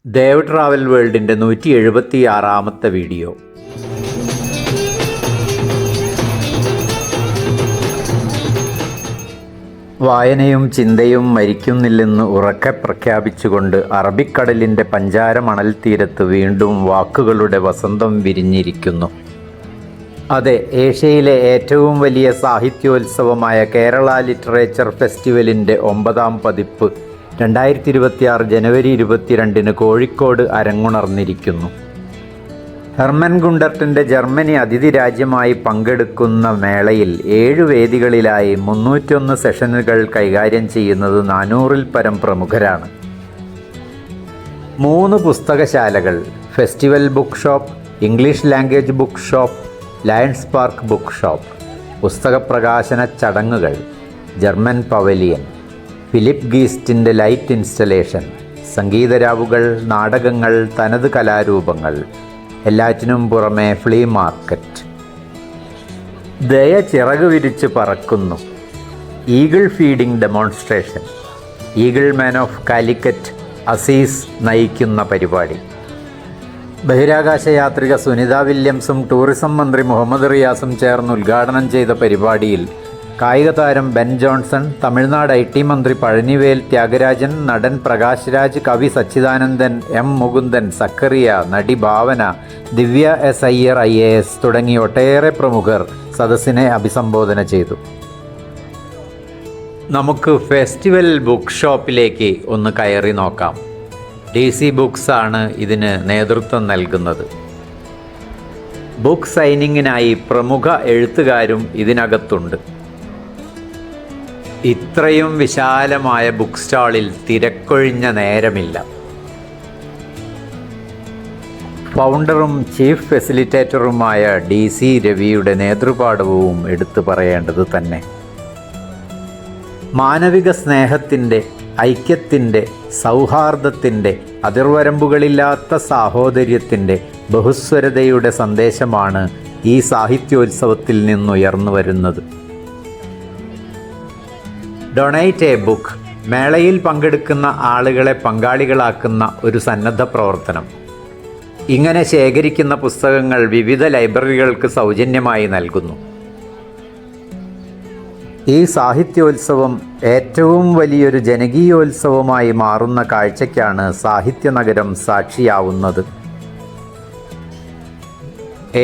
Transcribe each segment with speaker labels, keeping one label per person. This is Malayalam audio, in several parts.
Speaker 1: ദേവ് ട്രാവൽ വേൾഡിൻ്റെ 176-ാമത്തെ വീഡിയോ. വായനയും ചിന്തയും മരിക്കുന്നില്ലെന്ന് ഉറക്കെ പ്രഖ്യാപിച്ചുകൊണ്ട് അറബിക്കടലിൻ്റെ പഞ്ചാര മണൽ തീരത്ത് വീണ്ടും വാക്കുകളുടെ വസന്തം വിരിഞ്ഞിരിക്കുന്നു. അതെ, ഏഷ്യയിലെ ഏറ്റവും വലിയ സാഹിത്യോത്സവമായ കേരള ലിറ്ററേച്ചർ ഫെസ്റ്റിവലിൻ്റെ 9ാം പതിപ്പ് 2026 ജനുവരി 22 കോഴിക്കോട് അരങ്ങുണർന്നിരിക്കുന്നു. ഹെർമൻ ഗുണ്ടർട്ടിൻ്റെ ജർമ്മനി അതിഥി രാജ്യമായി പങ്കെടുക്കുന്ന മേളയിൽ 7 വേദികളിലായി 301 സെഷനുകൾ കൈകാര്യം ചെയ്യുന്നത് 400-ൽ പരം പ്രമുഖരാണ്. 3 പുസ്തകശാലകൾ, festival book shop, English language book shop, lions park book shop, പുസ്തക പ്രകാശന ചടങ്ങുകൾ, ജർമ്മൻ പവലിയൻ, ഫിലിപ്പ് ഗീസ്റ്റിൻ്റെ ലൈറ്റ് ഇൻസ്റ്റലേഷൻ, സംഗീതരാവുകൾ, നാടകങ്ങൾ, തനത് കലാരൂപങ്ങൾ, എല്ലാറ്റിനും പുറമെ ഫ്ലീ മാർക്കറ്റ്. ദയ ചിറക് വിരിച്ച് പറക്കുന്നു. Eagle feeding demonstration. Eagle man of Calicut Aziz നയിക്കുന്ന പരിപാടി. ബഹിരാകാശ യാത്രിക സുനിത വില്യംസും ടൂറിസം മന്ത്രി മുഹമ്മദ് റിയാസും ചേർന്ന് ഉദ്ഘാടനം ചെയ്ത പരിപാടിയിൽ കായിക താരം ബെൻ ജോൺസൺ, തമിഴ്നാട് IT മന്ത്രി പഴനിവേൽ ത്യാഗരാജൻ, നടൻ പ്രകാശ് രാജ്, കവി സച്ചിദാനന്ദൻ, M മുകുന്ദൻ, സക്കറിയ, നടി ഭാവന, ദിവ്യ S അയ്യർ IAS തുടങ്ങി ഒട്ടേറെ പ്രമുഖർ സദസ്സിനെ അഭിസംബോധന ചെയ്തു. നമുക്ക് ഫെസ്റ്റിവൽ ബുക്ക് ഷോപ്പിലേക്ക് ഒന്ന് കയറി നോക്കാം. DC ബുക്സ് ആണ് ഇതിന് നേതൃത്വം നൽകുന്നത്. ബുക്ക് സൈനിങ്ങിനായി പ്രമുഖ എഴുത്തുകാരും ഇതിനകത്തുണ്ട്. ഇത്രയും വിശാലമായ ബുക്ക് സ്റ്റാളിൽ തിരക്കൊഴിഞ്ഞ നേരമില്ല. ഫൗണ്ടറും ചീഫ് ഫെസിലിറ്റേറ്ററുമായ DC രവിയുടെ നേതൃപാടവവും എടുത്തു പറയേണ്ടത് തന്നെ. മാനവിക സ്നേഹത്തിൻ്റെ, ഐക്യത്തിൻ്റെ, സൗഹാർദ്ദത്തിൻ്റെ, അതിർവരമ്പുകളില്ലാത്ത സാഹോദര്യത്തിൻ്റെ, ബഹുസ്വരതയുടെ സന്ദേശമാണ് ഈ സാഹിത്യോത്സവത്തിൽ നിന്നുയർന്നു വരുന്നത്. ഡൊണേറ്റ് എ ബുക്ക്, മേളയിൽ പങ്കെടുക്കുന്ന ആളുകളെ പങ്കാളികളാക്കുന്ന ഒരു സന്നദ്ധ പ്രവർത്തനം. ഇങ്ങനെ ശേഖരിക്കുന്ന പുസ്തകങ്ങൾ വിവിധ ലൈബ്രറികൾക്ക് സൗജന്യമായി നൽകുന്നു. ഈ സാഹിത്യോത്സവം ഏറ്റവും വലിയൊരു ജനകീയോത്സവമായി മാറുന്ന കാഴ്ചയ്ക്കാണ് സാഹിത്യനഗരം സാക്ഷിയാവുന്നത്.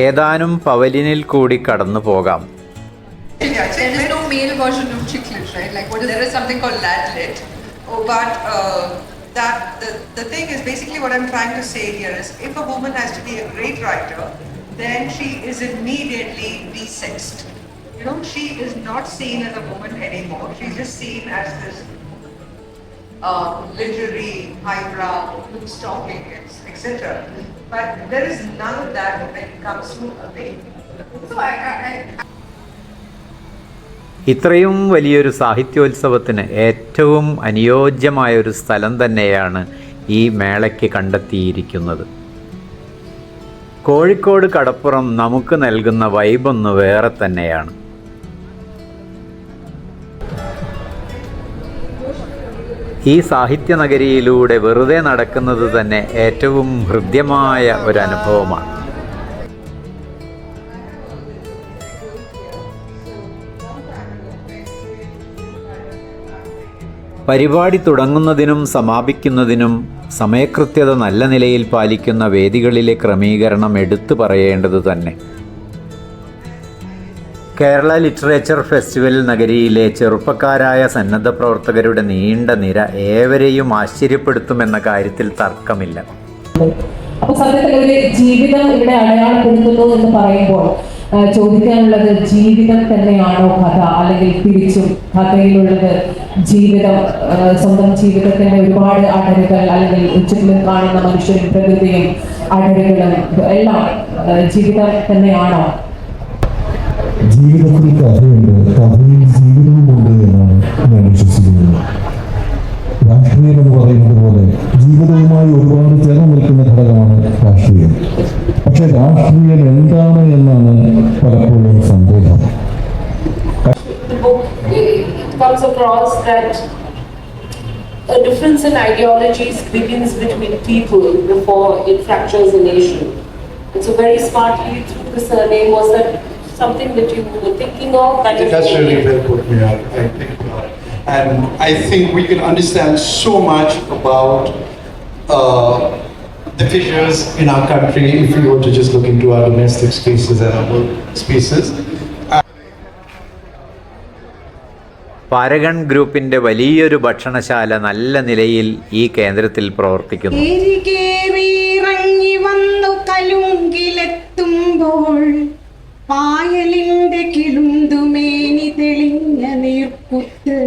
Speaker 1: ഏതാനും പവലിനിൽ കൂടി കടന്നു പോകാം.
Speaker 2: There is no male version of Chiclet, right? Like, there is something called Ladlit. Oh, but the thing is, basically what I'm trying to say here is, if a woman has to be a great writer, then she is immediately desexed. You know, she is not seen as a woman anymore. She's just seen as this literary, highbrow, book-stalking, etc. But there is none of that when it comes to a baby. So
Speaker 1: ഇത്രയും വലിയൊരു സാഹിത്യോത്സവത്തിന് ഏറ്റവും അനുയോജ്യമായൊരു സ്ഥലം തന്നെയാണ് ഈ മേളയ്ക്ക് കണ്ടെത്തിയിരിക്കുന്നത്. കോഴിക്കോട് കടപ്പുറം നമുക്ക് നൽകുന്ന വൈബൊന്ന് വേറെ തന്നെയാണ്. ഈ സാഹിത്യനഗരിയിലൂടെ വെറുതെ നടക്കുന്നത് തന്നെ ഏറ്റവും ഹൃദ്യമായ ഒരു അനുഭവമാണ്. പരിപാടി തുടങ്ങുന്നതിനും സമാപിക്കുന്നതിനും സമയകൃത്യത നല്ല നിലയിൽ പാലിക്കുന്ന വേദികളിലെ ക്രമീകരണം എടുത്തു പറയേണ്ടത് തന്നെ. കേരള ലിറ്ററേച്ചർ ഫെസ്റ്റിവൽ നഗരിയിലെ ചെറുപ്പക്കാരായ സന്നദ്ധ പ്രവർത്തകരുടെ നീണ്ട നിര ഏവരെയും ആശ്ചര്യപ്പെടുത്തുമെന്ന കാര്യത്തിൽ തർക്കമില്ല.
Speaker 3: അപ്പോൾ സത്യത്തിൽ ഒരു ജീവിതം ഇവിടെ അടയാളപ്പെടുത്തുന്നു എന്ന് പറയുമ്പോൾ ചോദിക്കാനുള്ളത്, ജീവിതം തന്നെയാണോ കഥ, അല്ലെങ്കിൽ തിരിച്ചും കഥയിലുള്ളത് ജീവിതം, സ്വന്തം ജീവിതത്തിന്റെ ഒരുപാട് അടരുകൾ, അല്ലെങ്കിൽ ചുറ്റിലും കാണുന്ന മനുഷ്യരും പ്രകൃതിയും അടരുകളും എല്ലാം ജീവിതം തന്നെയാണോ?
Speaker 4: ജീവിതത്തിൽ കഥയുണ്ട്, കഥയിൽ ജീവിതവുമുണ്ട് എന്നാണ് ഞാൻ വിശ്വസിക്കുന്നത്. രാഷ്ട്രീയം എന്ന് പറയുന്നത് പോലെ ജീവിതവുമായി ഒരുപാട് ചേർന്ന് നിൽക്കുന്ന ഘടകമാണ് രാഷ്ട്രീയം. പക്ഷെ രാഷ്ട്രീയം എന്താണ് എന്നാണ് പലപ്പോഴും സന്ദേഹം.
Speaker 5: a difference in ideologies begins between people before it fractures a nation. And so very smartly through the surname, was that something that you were thinking of?
Speaker 6: That's really well put, yeah. I think, and I think we can understand so much about the fissures in our country if we were to just look into our domestic spaces and our work spaces.
Speaker 1: Paragon ഗ്രൂപ്പിൻ്റെ വലിയൊരു ഭക്ഷണശാല നല്ല നിലയിൽ ഈ കേന്ദ്രത്തിൽ പ്രവർത്തിക്കുന്നു.
Speaker 7: ഇറങ്ങി വന്നു കലുങ്കിലെത്തുമ്പോൾ പായലിന്റെ കിളുന്തുമേനി തെളിഞ്ഞ നീർക്കുത്ത്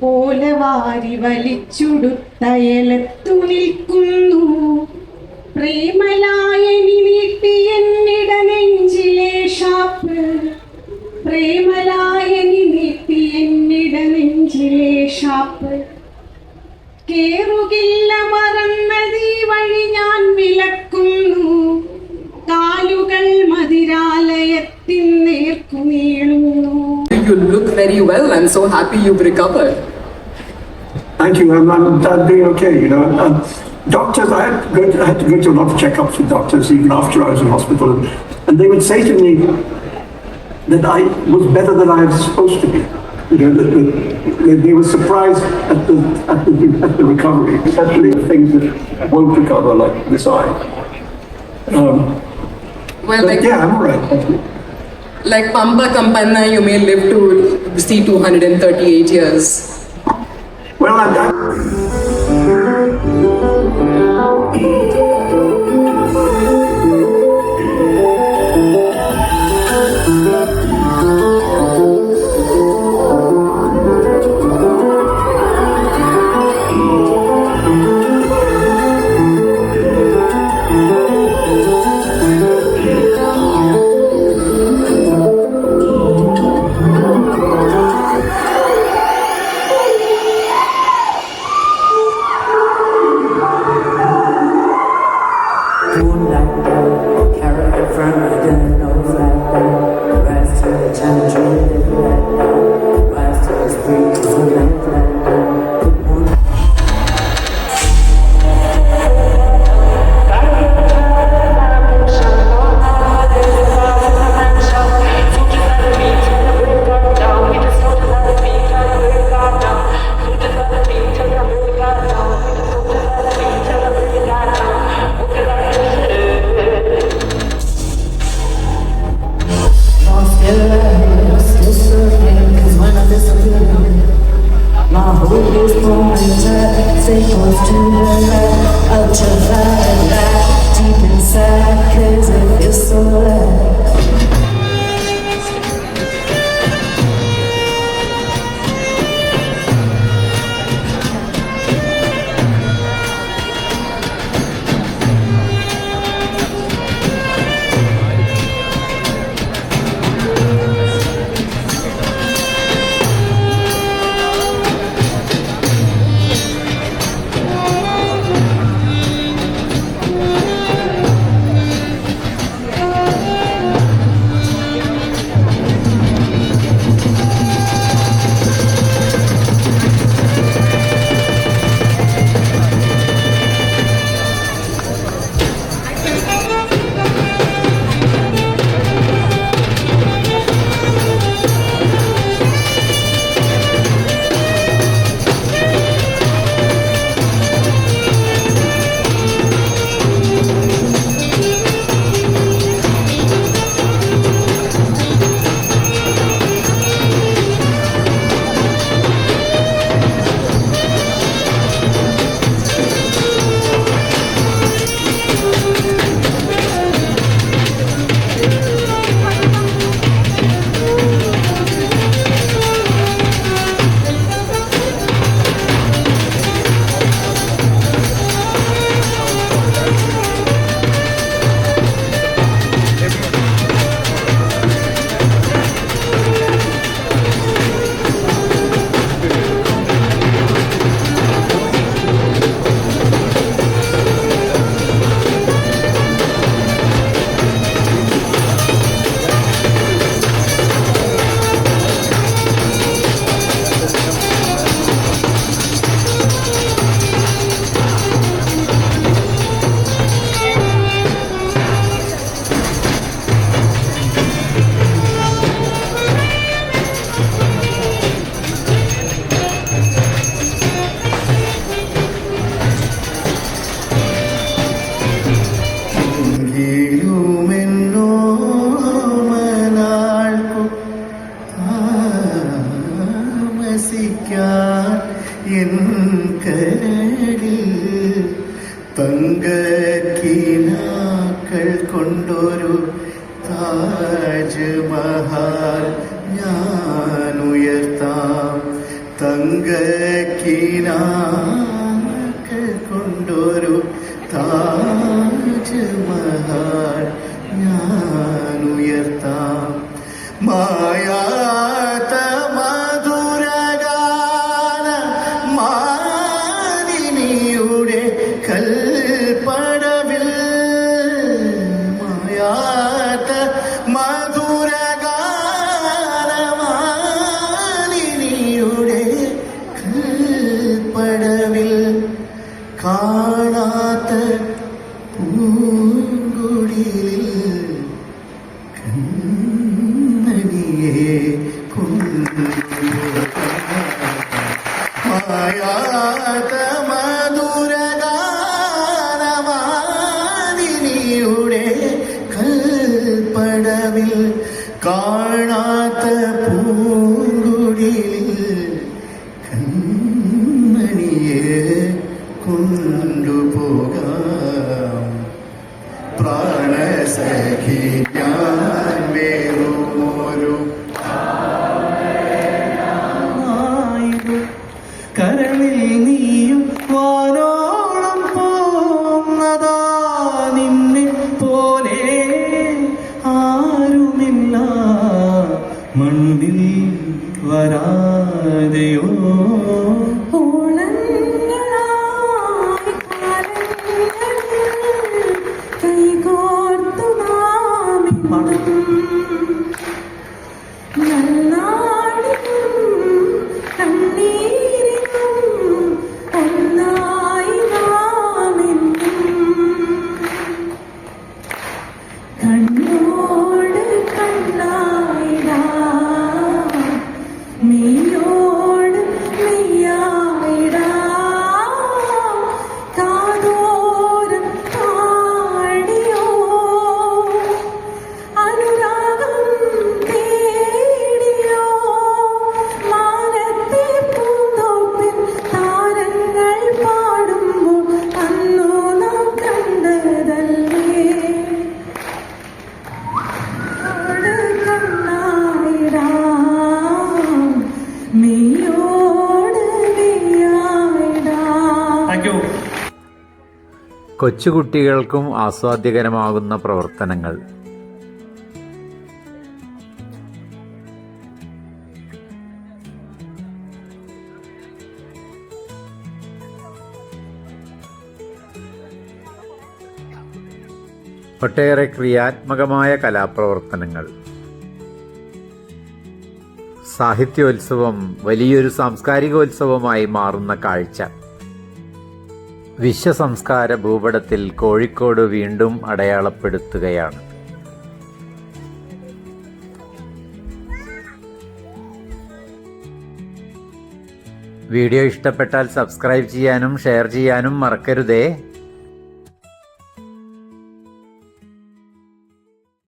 Speaker 7: പോലെ വാരി വലിച്ചുടുത്തയലത്തു നിൽക്കുന്നു. പ്രേമലായനി നീട്ടി എന്നിട നെഞ്ചിലെ ഷാപ്പ്, പ്രേമലായനി നീട്ടി എന്നിട നെഞ്ചിലെ ഷാപ്പ്. കേറുകില്ല മറന്നതീ വഴി ഞാൻ വിലക്കുന്നു, കാലുകൾ മതിരാലയത്തിൻ നേർക്കു നീളുന്നു.
Speaker 8: You look very well. I'm so happy you've recovered.
Speaker 9: Thank you. I'm doing okay. You know, doctors. I had to go to a lot of checkups with doctors even after I was in hospital, and they would say to me that I was better than I was supposed to be. You know, they were surprised at the recovery, especially the things that won't recover, like this eye.
Speaker 8: Well,
Speaker 9: but yeah, I'm alright.
Speaker 8: Like Pampa Kampanna, you may live to see 238 years.
Speaker 9: Well,
Speaker 10: തങ്കക്കിനാക്കൾ കൊണ്ടൊരു താജ്മഹൽ ഞാൻ ഉയർത്താം. തങ്കക്കിനാക്കൾ കൊണ്ടൊരു താജ്മഹൽ ഞാൻ ഉയർത്താം. മായാത്ത മധുരഗാന മാലിനിയുടെ കൽപ്പടവിൽ, മായാത്ത മധുരഗാന മാലിനിയുടെ കൽപ്പടവിൽ കാണാത്ത പൂങ്കുടിലിൽ കണ്ണനിയെ മായാത്ത മധുരഗാനമാലിനിയുടെ കൽപ്പടവിൽ കാണാത്ത പൂങ്കുടിലിൽ കണ്ണനിയെ കൊണ്ടുപോകാം. പ്രാണസഖി ഞാൻ വേറൊരു കരളിൽ നീയും വാനോളം പോന്നതാ, നിന്നെ പോലെ ആരുമില്ല മണ്ണിൽ വരാതെയോ.
Speaker 7: കണ്ണോട് കണ്ണായിടാ, മെയ്യോട് മെയ്യായിടാ, കാതോരം പാടിയോ അനുരാഗം തേടിയോ, മാനത്തെ പൂന്തോപ്പിൽ താരങ്ങൾ പാടുമ്പോൾ അന്നു നാം കണ്ടതല്ലേ.
Speaker 1: കൊച്ചുകുട്ടികൾക്കും ആസ്വാദ്യകരമാകുന്ന പ്രവർത്തനങ്ങൾ. ഒട്ടേറെ ക്രിയാത്മകമായ കലാപ്രവർത്തനങ്ങൾ. സാഹിത്യോത്സവം വലിയൊരു സാംസ്കാരികോത്സവമായി മാറുന്ന കാഴ്ച വിശ്വസംസ്കാര ഭൂപടത്തിൽ കോഴിക്കോട് വീണ്ടും അടയാളപ്പെടുത്തുകയാണ്. വീഡിയോ ഇഷ്ടപ്പെട്ടാൽ സബ്സ്ക്രൈബ് ചെയ്യാനും ഷെയർ ചെയ്യാനും മറക്കരുതേ.